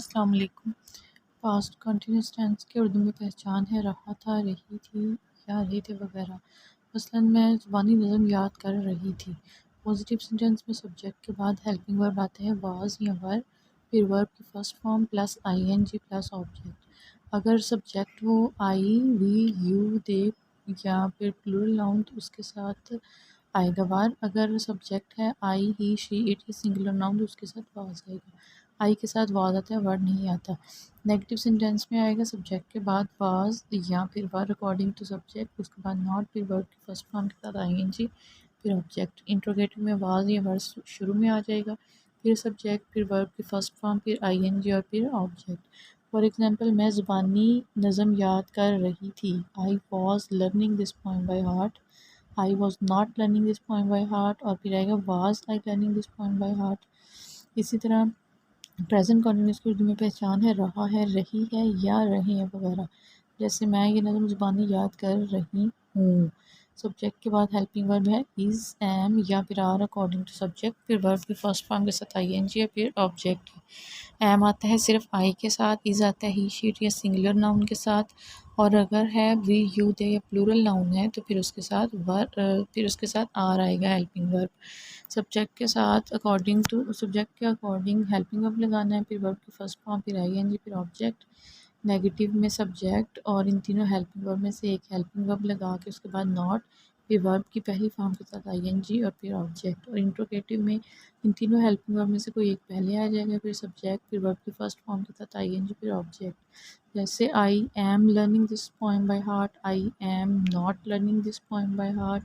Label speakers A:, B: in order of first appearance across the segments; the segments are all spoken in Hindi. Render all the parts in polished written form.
A: अस्सलाम वालेकुम। पास्ट कंटिन्यूस टेंस की उर्दू में पहचान है रहा था, रही थी या रहे थे वगैरह। मसलन मैं ज़ुबानी नज़म याद कर रही थी। पॉजिटिव सेंटेंस में सब्जेक्ट के बाद हेल्पिंग वर्ब आते हैं वाज या वर, फिर वर्ब की first form plus ING plus object. अगर सब्जेक्ट हो आई, वी, यू, दे या फिर प्लूरल नाउन तो उसके साथ आएगा वार। अगर सब्जेक्ट है आई, ही, शी, इट ही सिंगुलर नाउन तो उसके साथ वाज आएगा। आई के साथ वाज आता है, वर्ड नहीं आता। नेगेटिव सेंटेंस में आएगा सब्जेक्ट के बाद वाज या फिर वर अकॉर्डिंग टू सब्जेक्ट, उसके बाद नॉट, फिर वर्ब की फर्स्ट फॉर्म के साथ आईएनजी, फिर ऑब्जेक्ट। इंट्रोगेटिव में वाज या वर्ड शुरू में आ जाएगा, फिर सब्जेक्ट, फिर वर्ब की फर्स्ट फॉर्म, फिर आईएनजी और फिर ऑब्जेक्ट। फॉर एग्जांपल मैं ज़ुबानी नज़म याद कर रही थी। I was learning this poem by heart. I was not learning this poem by heart और फिर आएगा was I learning this poem by heart. इसी तरह प्रेजेंट कंटिन्यूस की उर्दू में पहचान है रहा है, रही है या रहे हैं वगैरह। जैसे मैं ये नज़म ज़ुबानी याद कर रही हूँ। सब्जेक्ट के बाद हेल्पिंग वर्ब है इज़, एम या फिर आर अकॉर्डिंग टू सब्जेक्ट, फिर वर्ब की फर्स्ट फॉर्म के साथ आईएनजी है, फिर ऑब्जेक्ट है। एम आता है सिर्फ आई के साथ, इज़ आता है ही, शीट या सिंगुलर नाउन के साथ, और अगर है वी, यू, दे या प्लूरल नाउन है तो फिर उसके साथ फिर उसके साथ आर आएगा हेल्पिंग वर्ब। सब्जेक्ट के साथ अकॉर्डिंग टू सब्जेक्ट के अकॉर्डिंग हेल्पिंग वर्ब लगाना है, फिर वर्ब की फर्स्ट फॉर्म, फिर आईएनजी, फिर ऑब्जेक्ट। नेगेटिव में सब्जेक्ट और इन तीनों हेल्पिंग वर्ब में से एक हेल्पिंग वर्ब लगा के उसके बाद नॉट, फिर वर्ब की पहली फॉर्म के साथ आईएनजी और फिर ऑब्जेक्ट। और इंट्रोगेटिव में इन तीनों हेल्पिंग वर्ब में से कोई एक पहले आ जाएगा, फिर सब्जेक्ट, फिर वर्ब की फर्स्ट फॉर्म के साथ आईएनजी, फिर ऑब्जेक्ट। जैसे I am learning this poem by heart, I am not learning this poem by heart,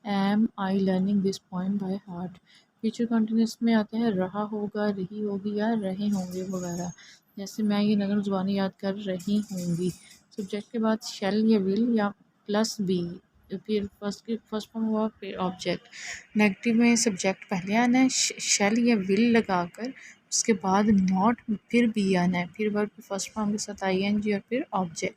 A: am I learning this poem by heart. Future continuous में आता है रहा होगा, रही होगी या रहे होंगे वगैरह। जैसे मैं ये नज़म ज़ुबानी याद कर रही होंगी। सब्जेक्ट के बाद शेल या विल या प्लस बी, फिर फर्स्ट फॉर्म हुआ, फिर ऑब्जेक्ट। नेगेटिव में सब्जेक्ट पहले आना है, शेल या विल लगाकर, उसके बाद नॉट, फिर बी आना है, फिर वर्ब की फर्स्ट फॉर्म के साथ आईएनजी और फिर ऑब्जेक्ट।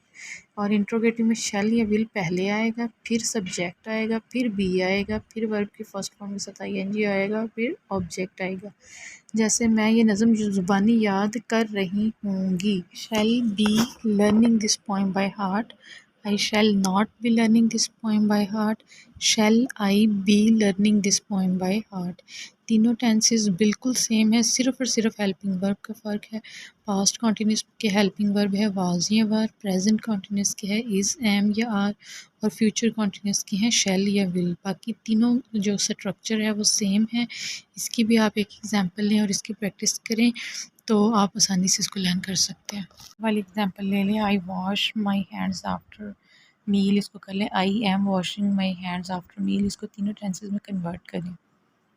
A: और इंट्रोगेटिव में शेल या विल पहले आएगा, फिर सब्जेक्ट आएगा, फिर बी आएगा, फिर वर्ब की फर्स्ट फॉर्म के साथ आईएनजी आएगा, फिर ऑब्जेक्ट आएगा। जैसे मैं ये नज़म ज़ुबानी याद कर रही होंगी। Shall be learning this poem by heart, I shall not be learning this poem by heart, shall I be learning this poem by heart. तीनों टेंसेस बिल्कुल सेम है, सिर्फ और सिर्फ हेल्पिंग वर्ब का फ़र्क है। पास्ट कॉन्टीन्यूस के हेल्पिंग वर्ब है वाज या वर, प्रेजेंट कॉन्टीन्यूस के है इज़, एम या आर, और फ्यूचर कॉन्टीन्यूस की हैं शैल या विल। बाकी तीनों जो स्ट्रक्चर है वो सेम है। इसकी भी आप एक एग्जांपल लें और इसकी प्रैक्टिस करें तो आप आसानी से इसको लर्न कर सकते हैं। वाली एग्जांपल ले लें, I wash my hands after meal, इसको कर लें I am washing my hands after meal. इसको तीनों टेंसेस में कन्वर्ट करें।